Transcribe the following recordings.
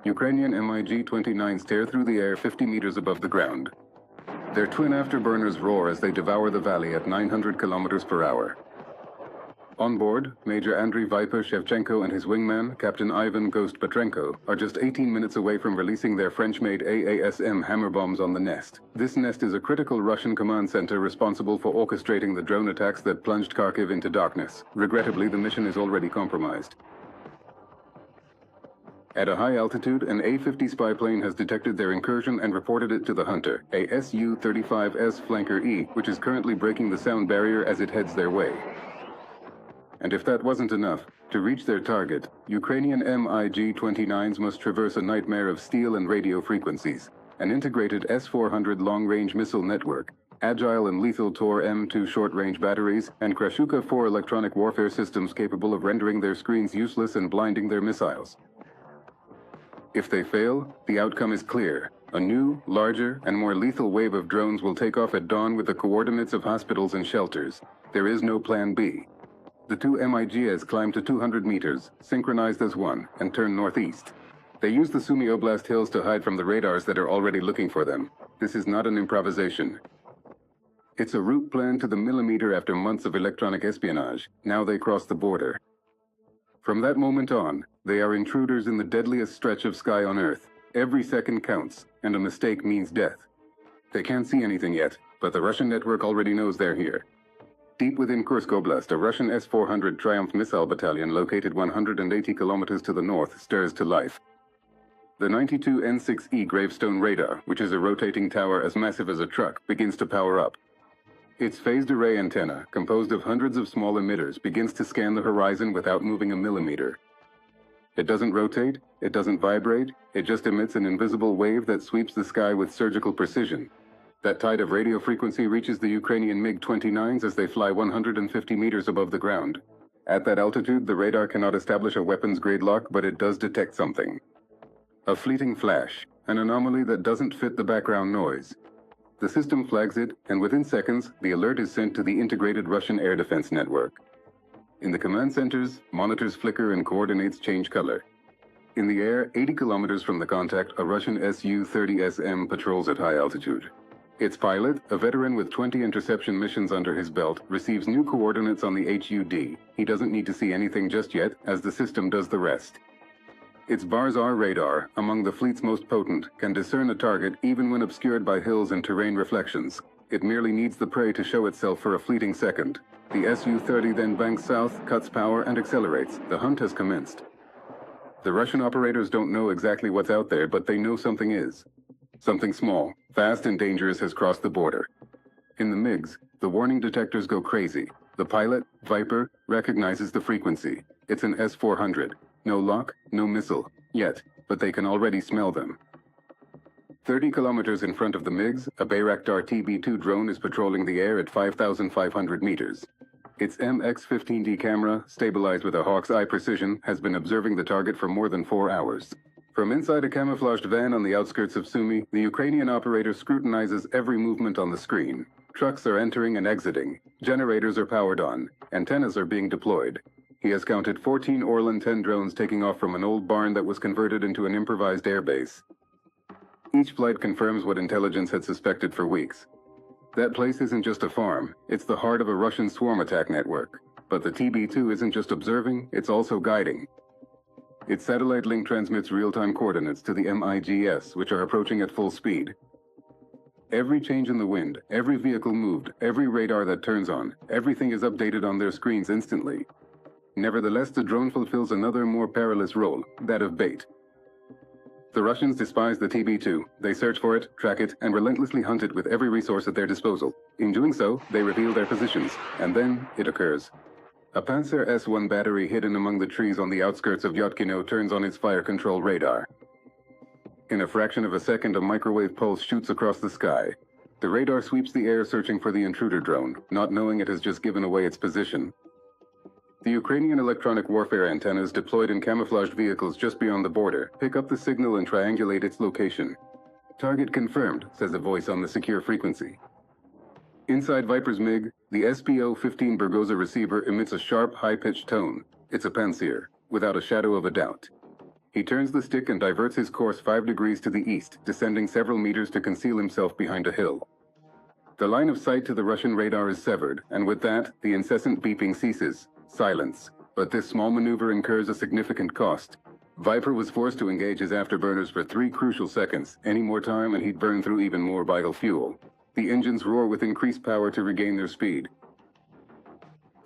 Ukrainian MiG-29s tear through the air 50 meters above the ground. Their twin afterburners roar as they devour the valley at 900 kilometers per hour. On board, Major Andriy Viper Shevchenko and his wingman, Captain Ivan Ghost Petrenko, are just 18 minutes away from releasing their French-made AASM hammer bombs on the nest. This nest is a critical Russian command center responsible for orchestrating the drone attacks that plunged Kharkiv into darkness. Regrettably, the mission is already compromised. At a high altitude, an A-50 spy plane has detected their incursion and reported it to the Hunter, a Su-35S Flanker E, which is currently breaking the sound barrier as it heads their way. And if that wasn't enough, to reach their target, Ukrainian MiG-29s must traverse a nightmare of steel and radio frequencies, an integrated S-400 long-range missile network, agile and lethal Tor M2 short-range batteries, and Krashuka 4 electronic warfare systems capable of rendering their screens useless and blinding their missiles. If they fail, the outcome is clear. A new, larger, and more lethal wave of drones will take off at dawn with the coordinates of hospitals and shelters. There is no plan B. The two MiGs climb to 200 meters, synchronized as one, and turn northeast. They use the Sumy Oblast hills to hide from the radars that are already looking for them. This is not an improvisation. It's a route planned to the millimeter after months of electronic espionage. Now they cross the border. From that moment on, they are intruders in the deadliest stretch of sky on Earth. Every second counts, and a mistake means death. They can't see anything yet, but the Russian network already knows they're here. Deep within Kursk Oblast, a Russian S-400 Triumph missile battalion located 180 kilometers to the north stirs to life. The 92 N6E Gravestone radar, which is a rotating tower as massive as a truck, begins to power up. Its phased array antenna, composed of hundreds of small emitters, begins to scan the horizon without moving a millimeter. It doesn't rotate, it doesn't vibrate, it just emits an invisible wave that sweeps the sky with surgical precision. That tide of radio frequency reaches the Ukrainian MiG-29s as they fly 150 meters above the ground. At that altitude, the radar cannot establish a weapons-grade lock, but it does detect something. A fleeting flash, an anomaly that doesn't fit the background noise. The system flags it, and within seconds, the alert is sent to the integrated Russian air defense network. In the command centers, monitors flicker and coordinates change color. In the air, 80 kilometers from the contact, a Russian Su-30SM patrols at high altitude. Its pilot, a veteran with 20 interception missions under his belt, receives new coordinates on the HUD. He doesn't need to see anything just yet, as the system does the rest. Its Bars-R radar, among the fleet's most potent, can discern a target even when obscured by hills and terrain reflections. It merely needs the prey to show itself for a fleeting second. The Su-30 then banks south, cuts power, and accelerates. The hunt has commenced. The Russian operators don't know exactly what's out there, but they know something is. Something small, fast and dangerous has crossed the border. In the MiGs, the warning detectors go crazy. The pilot, Viper, recognizes the frequency. It's an S-400. No lock, no missile, yet, but they can already smell them. 30 kilometers in front of the MiGs, a Bayraktar TB2 drone is patrolling the air at 5,500 meters. Its MX-15D camera, stabilized with a hawk's eye precision, has been observing the target for more than 4 hours. From inside a camouflaged van on the outskirts of Sumy, the Ukrainian operator scrutinizes every movement on the screen. Trucks are entering and exiting. Generators are powered on. Antennas are being deployed. He has counted 14 Orlan 10 drones taking off from an old barn that was converted into an improvised airbase. Each flight confirms what intelligence had suspected for weeks. That place isn't just a farm, it's the heart of a Russian swarm attack network. But the TB2 isn't just observing, it's also guiding. Its satellite link transmits real-time coordinates to the MiGs, which are approaching at full speed. Every change in the wind, every vehicle moved, every radar that turns on, everything is updated on their screens instantly. Nevertheless, the drone fulfills another more perilous role, that of bait. The Russians despise the TB2. They search for it, track it, and relentlessly hunt it with every resource at their disposal. In doing so, they reveal their positions, and then it occurs. A Panzer S-1 battery hidden among the trees on the outskirts of Yotkino turns on its fire control radar. In a fraction of a second, a microwave pulse shoots across the sky. The radar sweeps the air searching for the intruder drone, not knowing it has just given away its position. The Ukrainian electronic warfare antennas deployed in camouflaged vehicles just beyond the border pick up the signal and triangulate its location. Target confirmed, says a voice on the secure frequency. Inside Viper's MiG, the SPO-15 Burgoza receiver emits a sharp, high-pitched tone. It's a pansier, without a shadow of a doubt. He turns the stick and diverts his course 5 degrees to the east, descending several meters to conceal himself behind a hill. The line of sight to the Russian radar is severed, and with that, the incessant beeping ceases. Silence. But this small maneuver incurs a significant cost. Viper was forced to engage his afterburners for 3 crucial seconds. Any more time and he'd burn through even more vital fuel. The engines roar with increased power to regain their speed.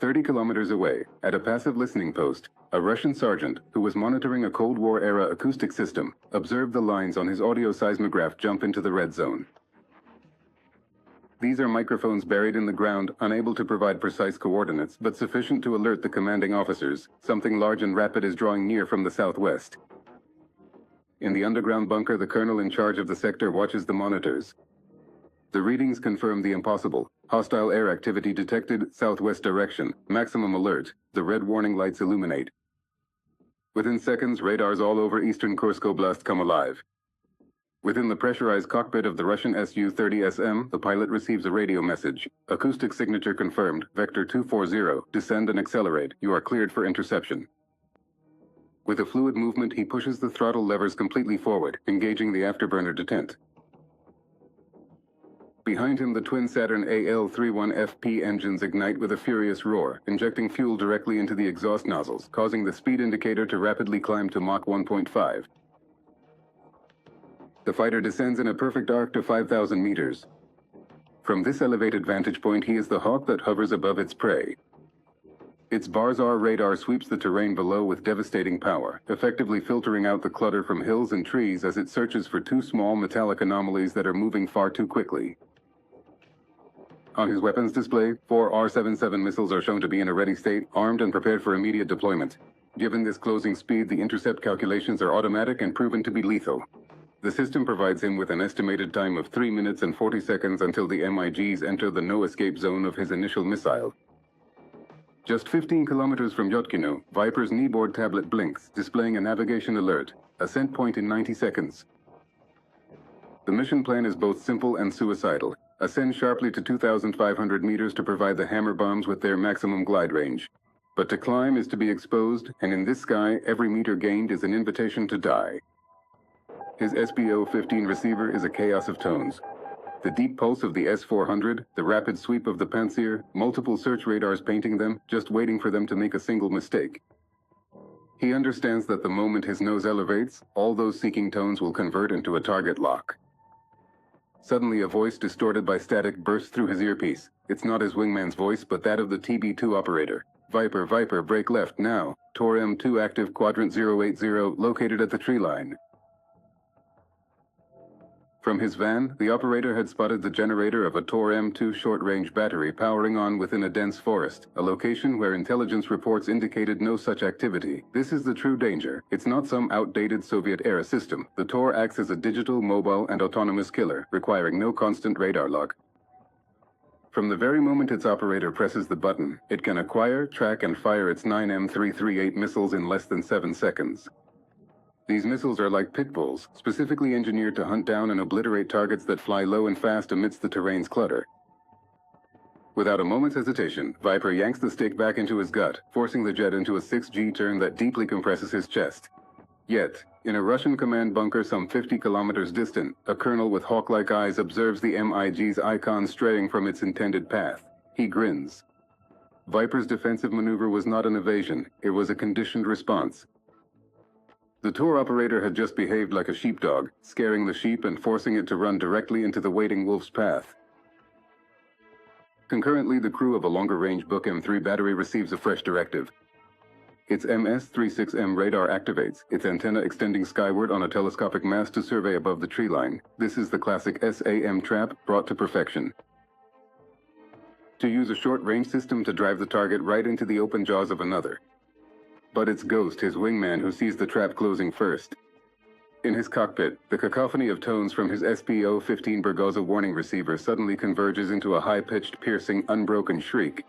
30 kilometers away, at a passive listening post, a Russian sergeant, who was monitoring a Cold War-era acoustic system, observed the lines on his audio seismograph jump into the red zone. These are microphones buried in the ground, unable to provide precise coordinates, but sufficient to alert the commanding officers. Something large and rapid is drawing near from the southwest. In the underground bunker, the colonel in charge of the sector watches the monitors. The readings confirm the impossible. Hostile air activity detected, southwest direction. Maximum alert. The red warning lights illuminate. Within seconds, radars all over eastern Kursk Oblast come alive. Within the pressurized cockpit of the Russian Su-30SM, the pilot receives a radio message. Acoustic signature confirmed. Vector 240. Descend and accelerate. You are cleared for interception. With a fluid movement, he pushes the throttle levers completely forward, engaging the afterburner detent. Behind him, the twin Saturn AL-31FP engines ignite with a furious roar, injecting fuel directly into the exhaust nozzles, causing the speed indicator to rapidly climb to Mach 1.5. The fighter descends in a perfect arc to 5,000 meters. From this elevated vantage point, he is the hawk that hovers above its prey. Its Barzar radar sweeps the terrain below with devastating power, effectively filtering out the clutter from hills and trees as it searches for 2 small metallic anomalies that are moving far too quickly. On his weapons display, 4 R-77 missiles are shown to be in a ready state, armed and prepared for immediate deployment. Given this closing speed, the intercept calculations are automatic and proven to be lethal. The system provides him with an estimated time of 3 minutes and 40 seconds until the MiGs enter the no-escape zone of his initial missile. Just 15 kilometers from Yotkino, Viper's kneeboard tablet blinks, displaying a navigation alert. Ascent point in 90 seconds. The mission plan is both simple and suicidal. Ascend sharply to 2,500 meters to provide the hammer bombs with their maximum glide range. But to climb is to be exposed, and in this sky, every meter gained is an invitation to die. His SPO-15 receiver is a chaos of tones. The deep pulse of the S-400, the rapid sweep of the Pantsir, multiple search radars painting them, just waiting for them to make a single mistake. He understands that the moment his nose elevates, all those seeking tones will convert into a target lock. Suddenly, a voice distorted by static bursts through his earpiece. It's not his wingman's voice, but that of the TB2 operator. Viper, Viper, break left now. Tor M2 active, quadrant 080, located at the tree line. From his van, the operator had spotted the generator of a Tor M2 short-range battery powering on within a dense forest, a location where intelligence reports indicated no such activity. This is the true danger. It's not some outdated Soviet-era system. The Tor acts as a digital, mobile, and autonomous killer, requiring no constant radar lock. From the very moment its operator presses the button, it can acquire, track, and fire its 9 M338 missiles in less than 7 seconds. These missiles are like pit bulls, specifically engineered to hunt down and obliterate targets that fly low and fast amidst the terrain's clutter. Without a moment's hesitation, Viper yanks the stick back into his gut, forcing the jet into a 6G turn that deeply compresses his chest. Yet, in a Russian command bunker some 50 kilometers distant, a colonel with hawk-like eyes observes the MiG's icon straying from its intended path. He grins. Viper's defensive maneuver was not an evasion, it was a conditioned response. The Tor operator had just behaved like a sheepdog, scaring the sheep and forcing it to run directly into the waiting wolf's path. Concurrently, the crew of a longer-range Book M3 battery receives a fresh directive. Its MS-36M radar activates, its antenna extending skyward on a telescopic mast to survey above the tree line. This is the classic SAM trap brought to perfection. To use a short-range system to drive the target right into the open jaws of another. But it's Ghost, his wingman, who sees the trap closing first. In his cockpit, the cacophony of tones from his SPO-15 Burgoza warning receiver suddenly converges into a high-pitched, piercing, unbroken shriek.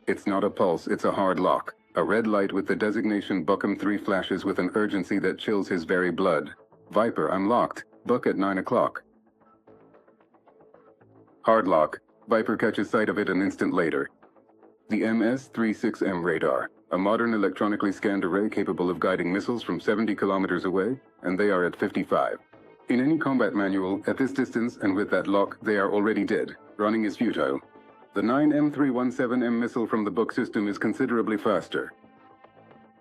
It's not a pulse, it's a hard lock. A red light with the designation Buck M3 flashes with an urgency that chills his very blood. Viper, I'm locked. Buck at 9 o'clock. Hard lock. Viper catches sight of it an instant later. The MS-36M radar, a modern electronically scanned array capable of guiding missiles from 70 kilometers away, and they are at 55. In any combat manual, at this distance and with that lock, they are already dead. Running is futile. The 9M317M missile from the book system is considerably faster.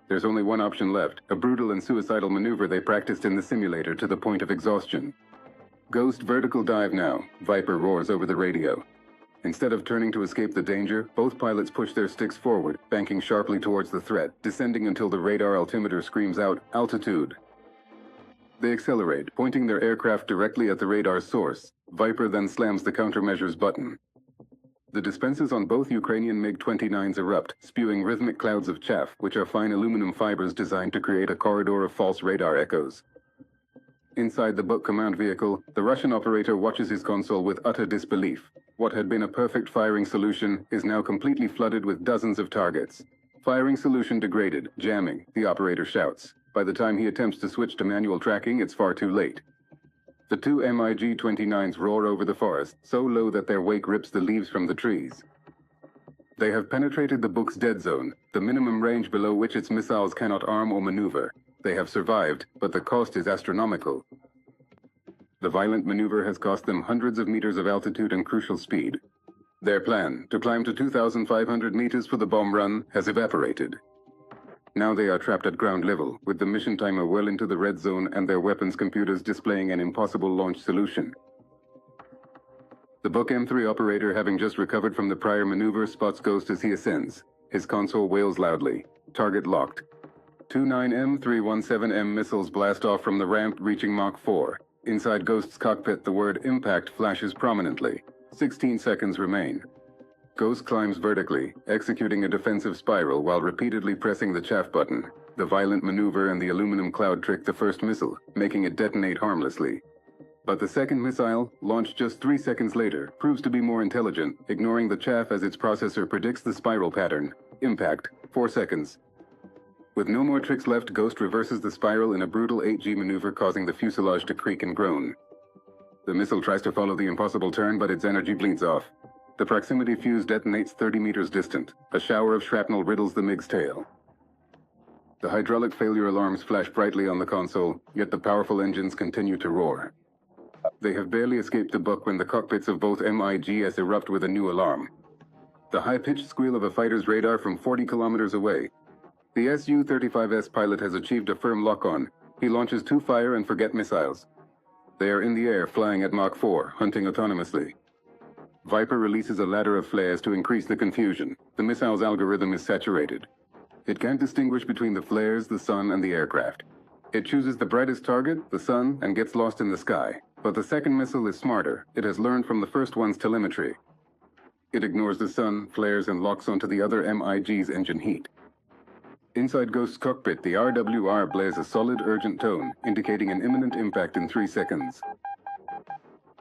There's only one option left, a brutal and suicidal maneuver they practiced in the simulator to the point of exhaustion. Ghost vertical dive now, Viper roars over the radio. Instead of turning to escape the danger, both pilots push their sticks forward, banking sharply towards the threat, descending until the radar altimeter screams out, altitude. They accelerate, pointing their aircraft directly at the radar's source. Viper then slams the countermeasures button. The dispensers on both Ukrainian MiG-29s erupt, spewing rhythmic clouds of chaff, which are fine aluminum fibers designed to create a corridor of false radar echoes. Inside the book command vehicle, the Russian operator watches his console with utter disbelief. What had been a perfect firing solution is now completely flooded with dozens of targets. Firing solution degraded, jamming, the operator shouts. By the time he attempts to switch to manual tracking, it's far too late. The two MiG-29s roar over the forest, so low that their wake rips the leaves from the trees. They have penetrated the book's dead zone, the minimum range below which its missiles cannot arm or maneuver. They have survived, but the cost is astronomical. The violent maneuver has cost them hundreds of meters of altitude and crucial speed. Their plan, to climb to 2,500 meters for the bomb run, has evaporated. Now they are trapped at ground level, with the mission timer well into the red zone and their weapons computers displaying an impossible launch solution. The Book M3 operator, having just recovered from the prior maneuver, spots Ghost as he ascends. His console wails loudly. Target locked. Two 9M317M missiles blast off from the ramp, reaching Mach 4. Inside Ghost's cockpit, the word impact flashes prominently. 16 seconds remain. Ghost climbs vertically, executing a defensive spiral while repeatedly pressing the chaff button. The violent maneuver and the aluminum cloud trick the first missile, making it detonate harmlessly. But the second missile, launched just 3 seconds later, proves to be more intelligent, ignoring the chaff as its processor predicts the spiral pattern. Impact, 4 seconds. With no more tricks left, Ghost reverses the spiral in a brutal 8G maneuver, causing the fuselage to creak and groan. The missile tries to follow the impossible turn, but its energy bleeds off. The proximity fuse detonates 30 meters distant. A shower of shrapnel riddles the MiG's tail. The hydraulic failure alarms flash brightly on the console, yet the powerful engines continue to roar. They have barely escaped the book when the cockpits of both MiGs erupt with a new alarm. The high-pitched squeal of a fighter's radar from 40 kilometers away. The Su-35S pilot has achieved a firm lock-on. He launches 2 fire-and-forget missiles. They are in the air, flying at Mach 4, hunting autonomously. Viper releases a ladder of flares to increase the confusion. The missile's algorithm is saturated. It can't distinguish between the flares, the sun, and the aircraft. It chooses the brightest target, the sun, and gets lost in the sky. But the second missile is smarter. It has learned from the first one's telemetry. It ignores the sun, flares, and locks onto the other MiG's engine heat. Inside Ghost's cockpit, the RWR blares a solid, urgent tone, indicating an imminent impact in 3 seconds.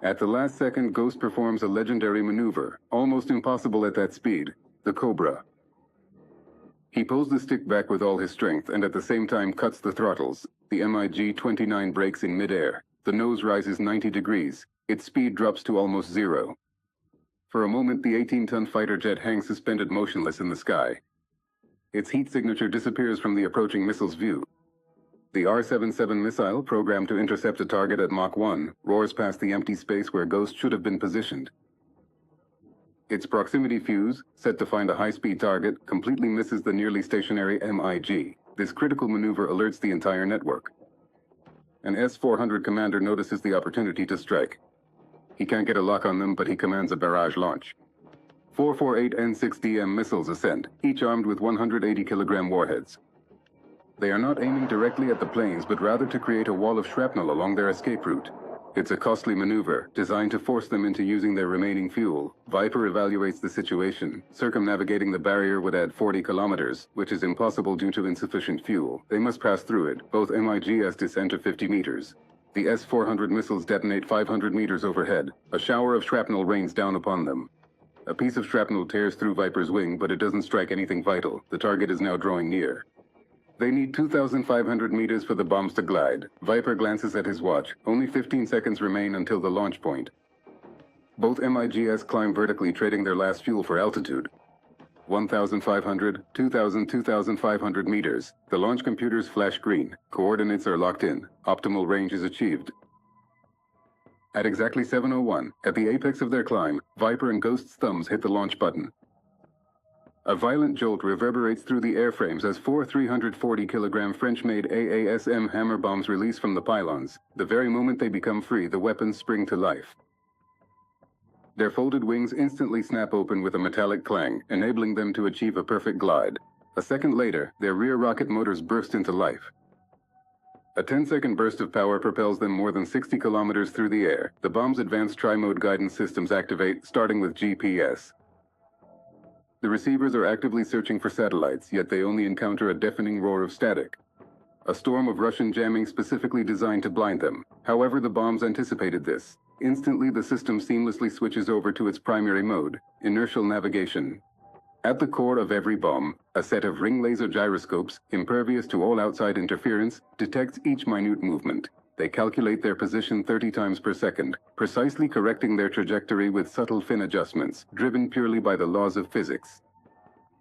At the last second, Ghost performs a legendary maneuver, almost impossible at that speed, the Cobra. He pulls the stick back with all his strength and at the same time cuts the throttles. The MiG-29 brakes in midair. The nose rises 90 degrees. Its speed drops to almost zero. For a moment, the 18-ton fighter jet hangs suspended motionless in the sky. Its heat signature disappears from the approaching missile's view. The R-77 missile, programmed to intercept a target at Mach 1, roars past the empty space where Ghost should have been positioned. Its proximity fuse, set to find a high-speed target, completely misses the nearly stationary MiG. This critical maneuver alerts the entire network. An S-400 commander notices the opportunity to strike. He can't get a lock on them, but he commands a barrage launch. 448 N6DM missiles ascend, each armed with 180-kilogram warheads. They are not aiming directly at the planes, but rather to create a wall of shrapnel along their escape route. It's a costly maneuver, designed to force them into using their remaining fuel. Viper evaluates the situation. Circumnavigating the barrier would add 40 kilometers, which is impossible due to insufficient fuel. They must pass through it. Both MiGs descend to 50 meters. The S-400 missiles detonate 500 meters overhead. A shower of shrapnel rains down upon them. A piece of shrapnel tears through Viper's wing, but it doesn't strike anything vital. The target is now drawing near. They need 2,500 meters for the bombs to glide. Viper glances at his watch. Only 15 seconds remain until the launch point. Both MIGs climb vertically, trading their last fuel for altitude. 1,500, 2,000, 2,500 meters. The launch computers flash green. Coordinates are locked in. Optimal range is achieved. At exactly 7:01, at the apex of their climb, Viper and Ghost's thumbs hit the launch button. A violent jolt reverberates through the airframes as four 340-kilogram French-made AASM hammer bombs release from the pylons. The very moment they become free, the weapons spring to life. Their folded wings instantly snap open with a metallic clang, enabling them to achieve a perfect glide. A second later, their rear rocket motors burst into life. A 10-second burst of power propels them more than 60 kilometers through the air. The bomb's advanced tri-mode guidance systems activate, starting with GPS. The receivers are actively searching for satellites, yet they only encounter a deafening roar of static. A storm of Russian jamming specifically designed to blind them. However, the bombs anticipated this. Instantly, the system seamlessly switches over to its primary mode, inertial navigation. At the core of every bomb, a set of ring laser gyroscopes, impervious to all outside interference, detects each minute movement. They calculate their position 30 times per second, precisely correcting their trajectory with subtle fin adjustments, driven purely by the laws of physics.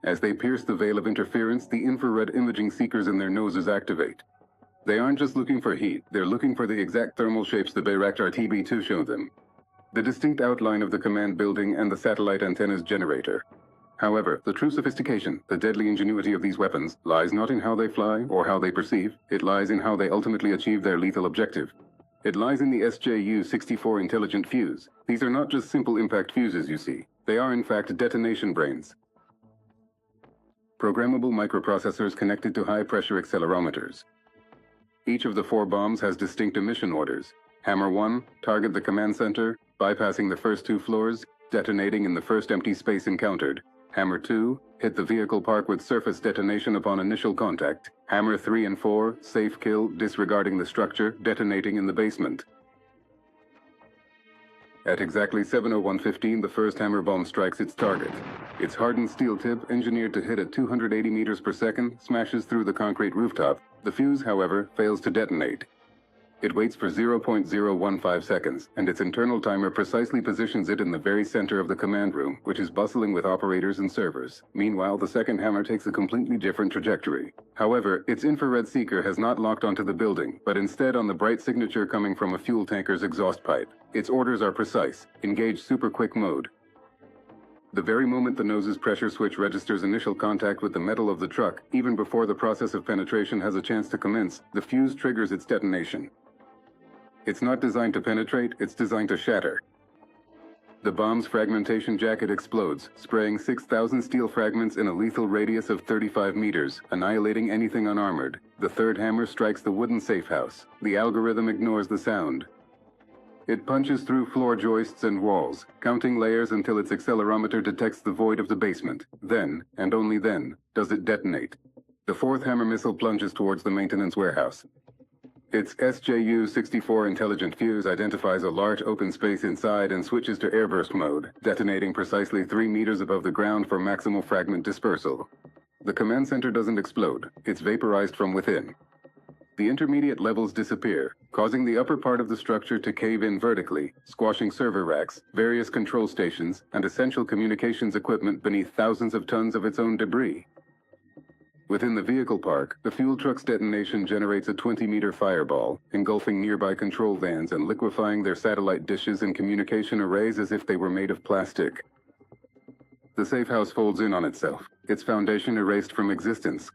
As they pierce the veil of interference, the infrared imaging seekers in their noses activate. They aren't just looking for heat, they're looking for the exact thermal shapes the Bayraktar TB2 showed them. The distinct outline of the command building and the satellite antenna's generator. However, the true sophistication, the deadly ingenuity of these weapons, lies not in how they fly or how they perceive, it lies in how they ultimately achieve their lethal objective. It lies in the SJU-64 intelligent fuse. These are not just simple impact fuses, you see. They are in fact detonation brains. Programmable microprocessors connected to high-pressure accelerometers. Each of the four bombs has distinct emission orders. Hammer 1, target the command center, bypassing the first two floors, detonating in the first empty space encountered. Hammer 2, hit the vehicle park with surface detonation upon initial contact. Hammer 3 and 4, safe kill, disregarding the structure, detonating in the basement. At exactly 7:01:15, the first hammer bomb strikes its target. Its hardened steel tip, engineered to hit at 280 meters per second, smashes through the concrete rooftop. The fuse, however, fails to detonate. It waits for 0.015 seconds, and its internal timer precisely positions it in the very center of the command room, which is bustling with operators and servers. Meanwhile, the second hammer takes a completely different trajectory. However, its infrared seeker has not locked onto the building, but instead on the bright signature coming from a fuel tanker's exhaust pipe. Its orders are precise. Engage super quick mode. The very moment the nose's pressure switch registers initial contact with the metal of the truck, even before the process of penetration has a chance to commence, the fuse triggers its detonation. It's not designed to penetrate, it's designed to shatter. The bomb's fragmentation jacket explodes, spraying 6,000 steel fragments in a lethal radius of 35 meters, annihilating anything unarmored. The third hammer strikes the wooden safe house. The algorithm ignores the sound. It punches through floor joists and walls, counting layers until its accelerometer detects the void of the basement. Then, and only then, does it detonate. The fourth hammer missile plunges towards the maintenance warehouse. Its SJU-64 intelligent fuse identifies a large open space inside and switches to airburst mode, detonating precisely 3 meters above the ground for maximal fragment dispersal. The command center doesn't explode, it's vaporized from within. The intermediate levels disappear, causing the upper part of the structure to cave in vertically, squashing server racks, various control stations, and essential communications equipment beneath thousands of tons of its own debris. Within the vehicle park, the fuel truck's detonation generates a 20-meter fireball, engulfing nearby control vans and liquefying their satellite dishes and communication arrays as if they were made of plastic. The safe house folds in on itself, its foundation erased from existence.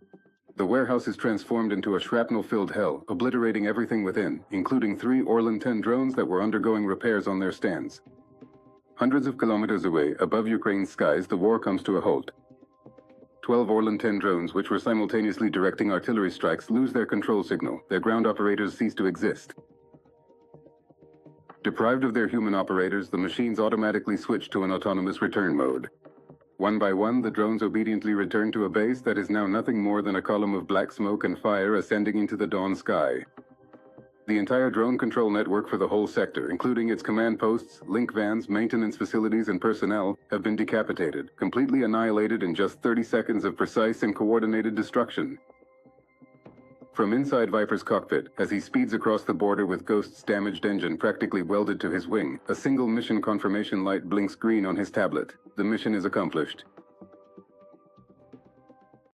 The warehouse is transformed into a shrapnel-filled hell, obliterating everything within, including 3 Orlan 10 drones that were undergoing repairs on their stands. Hundreds of kilometers away, above Ukraine's skies, the war comes to a halt. 12 Orlan 10 drones, which were simultaneously directing artillery strikes, lose their control signal. Their ground operators cease to exist. Deprived of their human operators, the machines automatically switch to an autonomous return mode. One by one, the drones obediently return to a base that is now nothing more than a column of black smoke and fire ascending into the dawn sky. The entire drone control network for the whole sector, including its command posts, link vans, maintenance facilities, and personnel, have been decapitated, completely annihilated in just 30 seconds of precise and coordinated destruction. From inside Viper's cockpit, as he speeds across the border with Ghost's damaged engine practically welded to his wing, a single mission confirmation light blinks green on his tablet. The mission is accomplished.